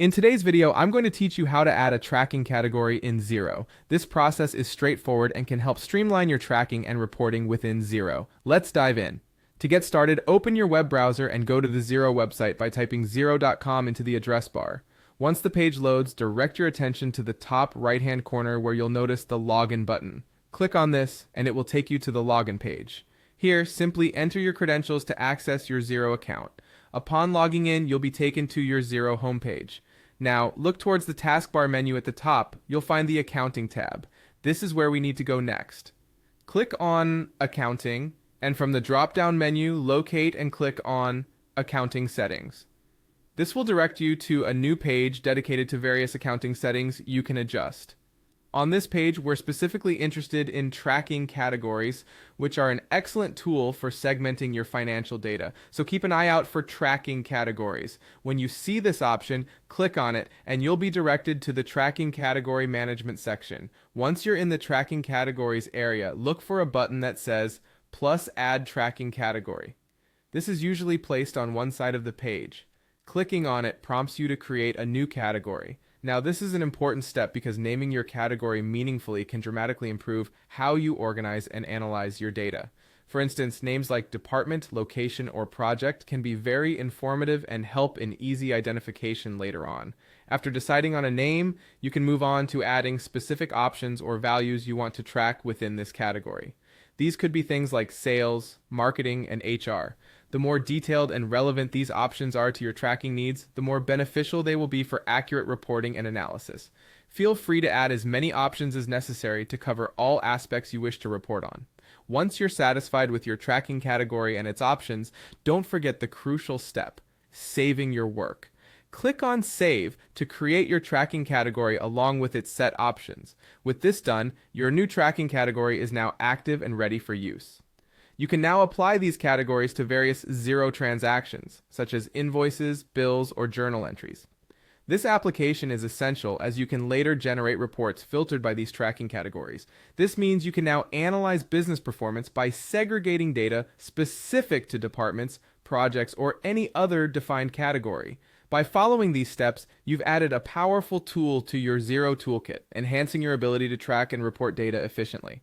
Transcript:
In today's video, I'm going to teach you how to add a tracking category in Xero. This process is straightforward and can help streamline your tracking and reporting within Xero. Let's dive in. To get started, open your web browser and go to the Xero website by typing xero.com into the address bar. Once the page loads, direct your attention to the top right-hand corner where you'll notice the Login button. Click on this, and it will take you to the login page. Here, simply enter your credentials to access your Xero account. Upon logging in, you'll be taken to your Xero homepage. Now, look towards the taskbar menu at the top. You'll find the Accounting tab. This is where we need to go next. Click on Accounting, and from the drop-down menu, locate and click on Accounting Settings. This will direct you to a new page dedicated to various accounting settings you can adjust. On this page, we're specifically interested in tracking categories, which are an excellent tool for segmenting your financial data. So keep an eye out for tracking categories. When you see this option, click on it, and you'll be directed to the Tracking Category Management section. Once you're in the Tracking Categories area, look for a button that says Plus Add Tracking Category. This is usually placed on one side of the page. Clicking on it prompts you to create a new category. Now, this is an important step because naming your category meaningfully can dramatically improve how you organize and analyze your data. For instance, names like department, location, or project can be very informative and help in easy identification later on. After deciding on a name, you can move on to adding specific options or values you want to track within this category. These could be things like sales, marketing, and HR. The more detailed and relevant these options are to your tracking needs, the more beneficial they will be for accurate reporting and analysis. Feel free to add as many options as necessary to cover all aspects you wish to report on. Once you're satisfied with your tracking category and its options, don't forget the crucial step: saving your work. Click on Save to create your tracking category along with its set options. With this done, your new tracking category is now active and ready for use. You can now apply these categories to various Xero transactions, such as invoices, bills, or journal entries. This application is essential as you can later generate reports filtered by these tracking categories. This means you can now analyze business performance by segregating data specific to departments, projects, or any other defined category. By following these steps, you've added a powerful tool to your Xero toolkit, enhancing your ability to track and report data efficiently.